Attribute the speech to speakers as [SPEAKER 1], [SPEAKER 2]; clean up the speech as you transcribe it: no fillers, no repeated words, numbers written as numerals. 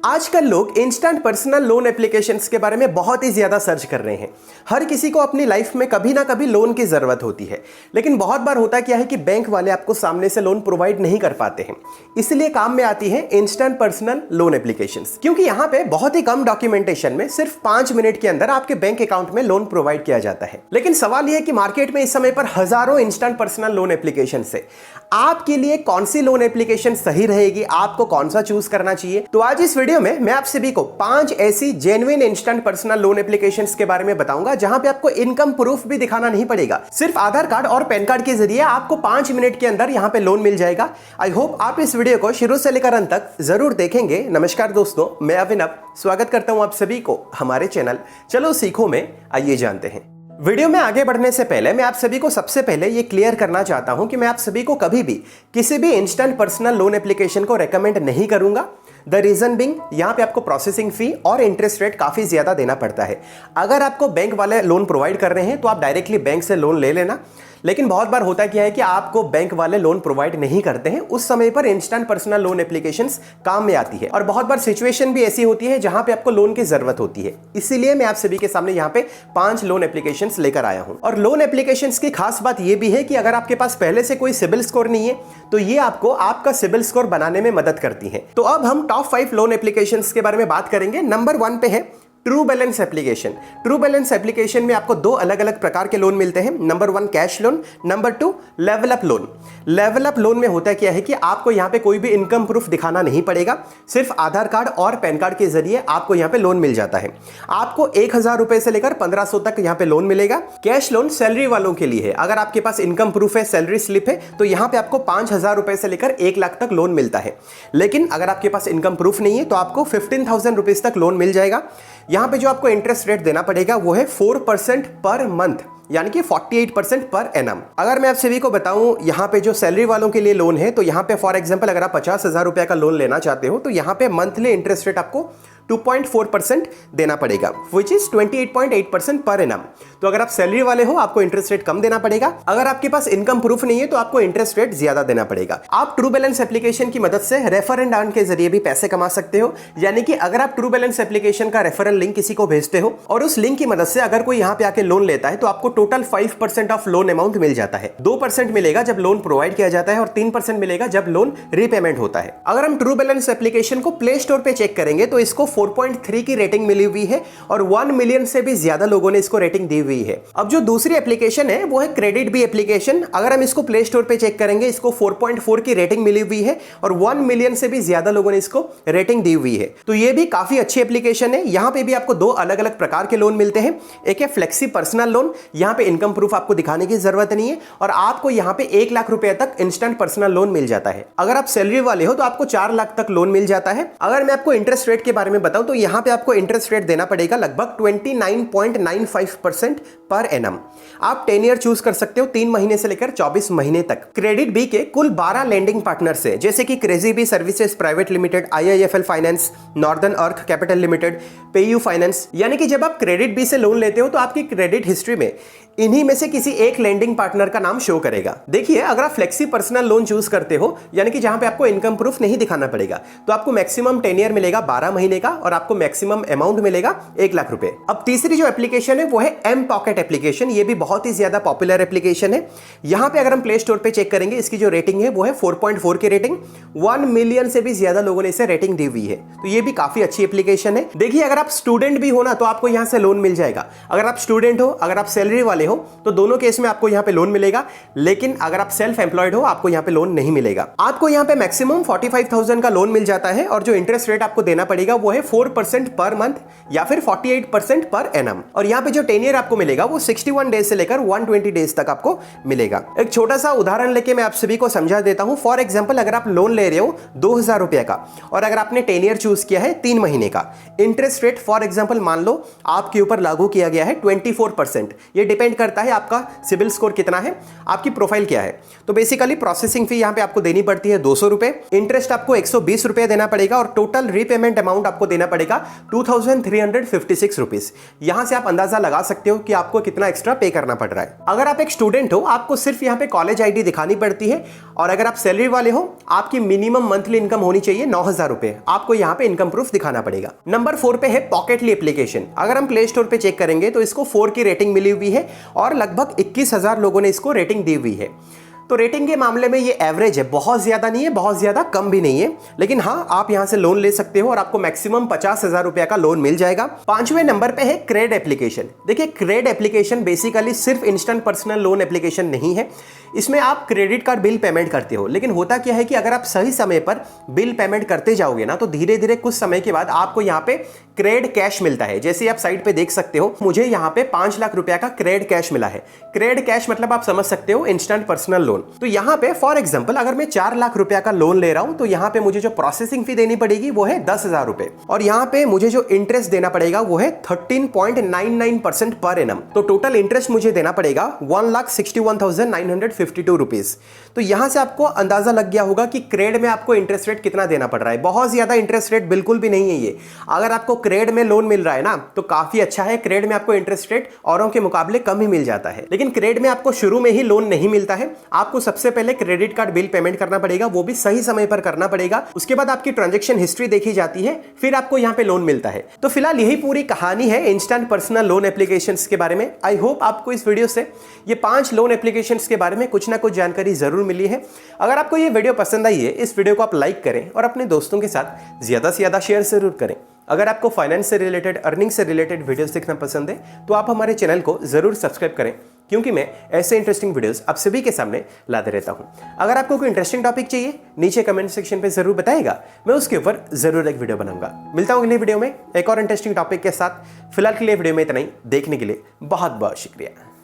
[SPEAKER 1] आजकल लोग instant personal loan applications के बारे में बहुत ही ज्यादा सर्च कर रहे हैं। हर किसी को अपनी लाइफ में कभी ना कभी लोन की जरूरत होती है, लेकिन बहुत बार होता क्या है कि बैंक वाले आपको सामने से लोन प्रोवाइड नहीं कर पाते हैं। इसलिए काम में आती है इंस्टेंट पर्सनल लोन एप्लीकेशंस, क्योंकि यहाँ पे बहुत ही कम डॉक्यूमेंटेशन में सिर्फ 5 मिनट के अंदर आपके बैंक अकाउंट में लोन प्रोवाइड किया जाता है। लेकिन सवाल यह है कि मार्केट में इस समय पर हजारों इंस्टेंट पर्सनल लोन एप्लीकेशन है। आपके लिए कौन सी लोन एप्लीकेशन सही रहेगी, आपको कौन सा चूज करना चाहिए? तो आज इस वीडियो में मैं आप सभी को 5 ऐसी genuine instant personal loan applications के बारे में बताऊंगा जहां पे आपको इनकम प्रूफ भी दिखाना नहीं पड़ेगा। सिर्फ आधार कार्ड और पैन कार्ड के जरिए आपको 5 मिनट के अंदर यहां पे लोन मिल जाएगा। आई होप आप इस वीडियो को शुरू से लेकर अंत तक जरूर देखेंगे। नमस्कार दोस्तों, मैं अभिनव स्वागत करता हूं आप सभी को हमारे चैनल चलो सीखो में। आइए जानते हैं। वीडियो में आगे बढ़ने से पहले मैं आप सभी को सबसे पहले ये क्लियर करना चाहता हूं कि मैं आप सभी को कभी भी किसी भी इंस्टेंट पर्सनल लोन एप्लीकेशन को रेकमेंड नहीं करूंगा। द रीजन बिंग, यहाँ पे आपको प्रोसेसिंग फी और इंटरेस्ट रेट काफी ज्यादा देना पड़ता है। अगर आपको बैंक वाले लोन प्रोवाइड कर रहे हैं तो आप डायरेक्टली बैंक से लोन ले लेना, लेकिन बहुत बार होता क्या है कि आपको बैंक वाले लोन प्रोवाइड नहीं करते हैं। उस समय पर इंस्टेंट पर्सनल लोन एप्लीकेशंस काम में आती है और बहुत बार सिचुएशन भी ऐसी होती है जहां पे आपको लोन की जरूरत होती है। इसीलिए मैं आप सभी के सामने यहाँ पे 5 लोन एप्लीकेशंस लेकर आया हूं। और लोन एप्लीकेशंस की खास बात यह भी है कि अगर आपके पास पहले से कोई सिबिल स्कोर नहीं है तो ये आपको आपका सिबिल स्कोर बनाने में मदद करती है। तो अब हम टॉप 5 लोन एप्लीकेशंस के बारे में बात करेंगे। नंबर 1 पे है true balance application. True balance application में आपको 2 अलग अलग प्रकार के लोन मिलते हैं। Number 1 cash loan, number 2 level up loan. Level up loan में होता क्या है कि आपको यहाँ पे कोई भी इनकम प्रूफ दिखाना नहीं पड़ेगा, सिर्फ आधार कार्ड और पैन कार्ड के जरिए आपको यहाँ पे लोन मिल जाता है। आपको 1000 रुपए से लेकर 1500 तक यहाँ पे लोन मिलेगा। कैश लोन सैलरी वालों के लिए है। अगर आपके पास इनकम प्रूफ है, सैलरी स्लिप है, तो यहाँ पे आपको 5000 रुपए से लेकर 1 लाख तक लोन मिलता है। लेकिन अगर आपके पास इनकम प्रूफ नहीं है तो आपको 15,000 रुपीज तक लोन मिल जाएगा। यहां पे जो आपको इंटरेस्ट रेट देना पड़ेगा वो है 4% पर मंथ, यानी कि 48% पर एनम। अगर मैं आप सभी को बताऊं यहां पे जो सैलरी वालों के लिए लोन है, तो यहां पे फॉर एग्जांपल अगर आप 50,000 रुपए का लोन लेना चाहते हो तो यहां पे मंथली इंटरेस्ट रेट आपको 2.4% देना पड़ेगा, विच इज 28.8% पर एनम। तो अगर आप सैलरी वाले हो आपको इंटरेस्ट रेट कम देना पड़ेगा। अगर आपके पास इनकम प्रूफ नहीं है तो आपको इंटरेस्ट रेट ज्यादा देना पड़ेगा। आप ट्रू बैलेंस एप्लीकेशन की मदद से रेफर एंड अर्न के जरिए भी पैसे कमा सकते हो। यानी कि अगर आप ट्रू बैलेंस एप्लीकेशन का रेफरल लिंक किसी को भेजते हो और उस लिंक की मदद से अगर कोई यहाँ पे आके लोन लेता है तो आपको टोटल 5% ऑफ लोन अमाउंट मिल जाता है। 2% मिलेगा जब लोन प्रोवाइड किया जाता है और 3% मिलेगा जब लोन रीपेमेंट होता है। अगर हम ट्रू बैलेंस एप्लीकेशन को प्ले स्टोर पे चेक करेंगे तो इसको 4.3 की रेटिंग मिली हुई है और 1 मिलियन से भी ज्यादा लोगों ने इसको रेटिंग दी हुई है। अब जो दूसरी एप्लीकेशन है वो है क्रेडिट बी एप्लीकेशन। अगर हम इसको प्ले स्टोर पे चेक करेंगे, इसको 4.4 की रेटिंग मिली हुई है और 1 मिलियन से भी ज्यादा लोगों ने इसको रेटिंग दी हुई है। तो ये भी काफी अच्छी एप्लीकेशन है। यहां पे भी आपको 2 अलग अलग प्रकार के लोन मिलते हैं। एक है फ्लेक्सी पर्सनल लोन, यहां पे इनकम प्रूफ आपको दिखाने की जरूरत नहीं है और आपको यहां पे 1 लाख रुपए तक इंस्टेंट पर्सनल लोन मिल जाता है। अगर आप सैलरी वाले हो तो आपको 4 लाख तक लोन मिल जाता है। अगर मैं आपको इंटरेस्ट रेट के बारे में बताऊं तो यहां पे आपको इंटरेस्ट रेट देना पड़ेगा लगभग 29.95% पर एनम। आप 10 ईयर चूज कर सकते हो, 3 महीने से लेकर 24 महीने तक। क्रेडिट बी के कुल 12 लेंडिंग पार्टनर्स है, जैसे कि Krazybee services private limited, IIFL finance, northern arc capital limited, PayU finance. यानी कि जब आप क्रेडिट बी से लोन लेते हो तो आपकी क्रेडिट हिस्ट्री में इन्हीं में से किसी एक लेंडिंग पार्टनर का नाम शो करेगा। देखिए, अगर आप फ्लेक्सी पर्सनल लोन चूज करते हो, यानी कि जहां पे आपको इनकम प्रूफ नहीं दिखाना पड़ेगा, तो आपको मैक्सिमम 10 ईयर मिलेगा 12 महीने का और आपको मैक्सिमम अमाउंट मिलेगा 1 लाख रुपए। अब तीसरी जो एप्लीकेशन है वो है एम पॉकेट एप्लीकेशन। ये भी बहुत ही ज्यादा पॉपुलर एप्लीकेशन है। यहां पे अगर हम प्ले स्टोर पे चेक करेंगे, इसकी जो रेटिंग है वो है 4.4 की रेटिंग। 1 मिलियन से भी ज्यादा लोगों ने इसे रेटिंग दी हुई है। तो ये भी काफी अच्छी एप्लीकेशन है। देखिए, अगर आप स्टूडेंट भी हो ना तो आपको यहां से लोन मिल जाएगा। अगर आप स्टूडेंट हो, अगर आप सैलरी वाले हो तो दोनों केस में आपको यहां पे लोन मिलेगा। लेकिन अगर आप सेल्फ एम्प्लॉयड हो आपको यहां पे लोन नहीं मिलेगा। आपको यहां पे मैक्सिमम 45,000 का लोन मिल जाता है और जो इंटरेस्ट रेट आपको देना पड़ेगा वो है 4% पर मंथ या फिर 48% पर एनम। और यहां पे जो 10 ईयर आपको मिलेगा वो 61 डेज से लेकर 120 डेज तक आपको मिलेगा। एक छोटा सा उदाहरण लेके मैं आप सभी को समझा देता हूं। फॉर एग्जांपल, अगर आप लोन ले रहे हो 2000 रुपए का और अगर आपने 10 ईयर चूज किया है 3 महीने का, इंटरेस्ट रेट फॉर एग्जांपल मान लो आपके ऊपर लागू किया गया है 24%। ये डिपेंड डिपेंड करता है आपका सिविल स्कोर कितना है, आपकी प्रोफाइल क्या है। तो बेसिकली प्रोसेसिंग फी यहाँ पे आपको देनी पड़ती है 200 रुपए, इंटरेस्ट आपको 120 रुपए देना पड़ेगा और टोटल रीपेमेंट अमाउंट आपको देना पड़ेगा 2356 रुपीज। यहां से आप अंदाजा लगा सकते हो कि आपको कितना एक्स्ट्रा पे करना पड़ रहा है। अगर आप एक स्टूडेंट हो, आपको सिर्फ यहाँ पे कॉलेज आईडी दिखानी पड़ती है, और अगर आप सैलरी वाले हो, आपकी मिनिमम मंथली इनकम होनी चाहिए 9000 रुपए। आपको यहाँ पे इनकम प्रूफ दिखाना पड़ेगा। नंबर 4 पे है पॉकेटली एप्लीकेशन। अगर हम प्ले स्टोर पे चेक करेंगे तो इसको 4 की रेटिंग मिली हुई है और लगभग 21,000 लोगों ने इसको रेटिंग दी हुई है। तो रेटिंग के मामले में ये एवरेज है, बहुत ज्यादा नहीं है, बहुत ज्यादा कम भी नहीं है, लेकिन हाँ आप यहां से लोन ले सकते हो और आपको मैक्सिमम 50,000 रुपए का लोन मिल जाएगा। 5वें नंबर पे है क्रेड एप्लीकेशन। देखिए क्रेड एप्लीकेशन बेसिकली सिर्फ इंस्टेंट पर्सनल लोन एप्लीकेशन नहीं है, इसमें आप क्रेडिट कार्ड बिल पेमेंट करते हो। लेकिन होता क्या है कि अगर आप सही समय पर बिल पेमेंट करते जाओगे ना, तो धीरे धीरे कुछ समय के बाद आपको यहाँ पे क्रेड कैश मिलता है। जैसे आप साइड पे देख सकते हो, मुझे यहाँ पे 5 लाख रुपया का क्रेड कैश मिला है। क्रेड कैश मतलब आप समझ सकते हो इंस्टेंट पर्सनल लोन। तो यहाँ पे फॉर एग्जांपल अगर मैं 4 लाख रुपया का लोन ले रहा हूं, तो यहाँ पे मुझे जो प्रोसेसिंग फी देनी पड़ेगी वो है 10,000 रुपए, और यहाँ पे मुझे जो इंटरेस्ट देना पड़ेगा वो है 13.99% पर एनम। तो टोटल इंटरेस्ट मुझे देना पड़ेगा 1,61,952 रुपीज। तो यहां से आपको अंदाजा लग गया होगा कि क्रेड में आपको इंटरेस्ट रेट कितना देना पड़ रहा है। बहुत ज्यादा इंटरेस्ट रेट बिल्कुल भी नहीं है ये। अगर आपको क्रेड में लोन मिल रहा है ना, तो काफी अच्छा है। क्रेड में आपको इंटरेस्ट रेट औरों के मुकाबले कम ही मिल जाता है। लेकिन क्रेड में आपको शुरू में ही लोन नहीं मिलता है। आपको सबसे पहले क्रेडिट कार्ड बिल पेमेंट करना पड़ेगा, वो भी सही समय पर करना पड़ेगा। उसके बाद आपकी ट्रांजैक्शन हिस्ट्री देखी जाती है, फिर आपको यहां पे लोन मिलता है। तो फिलहाल यही पूरी कहानी है इंस्टेंट पर्सनल लोन एप्लीकेशंस के बारे में। आई होप आपको इस वीडियो से ये 5 लोन एप्लीकेशंस के बारे में कुछ ना कुछ जानकारी जरूर मिली है। अगर आपको ये वीडियो पसंद आई है, इस वीडियो को आप लाइक करें और अपने दोस्तों के साथ ज्यादा से ज्यादा शेयर जरूर करें। अगर आपको फाइनेंस से रिलेटेड, अर्निंग से रिलेटेड वीडियोस देखना पसंद है, तो आप हमारे चैनल को जरूर सब्सक्राइब करें, क्योंकि मैं ऐसे इंटरेस्टिंग वीडियोस आप सभी के सामने लाते रहता हूं। अगर आपको कोई इंटरेस्टिंग टॉपिक चाहिए, नीचे कमेंट सेक्शन पे जरूर बताइएगा, मैं उसके ऊपर जरूर एक वीडियो बनाऊंगा। मिलता हूं अगले वीडियो में एक और इंटरेस्टिंग टॉपिक के साथ। फिलहाल के लिए वीडियो में इतना ही। देखने के लिए बहुत बहुत शुक्रिया।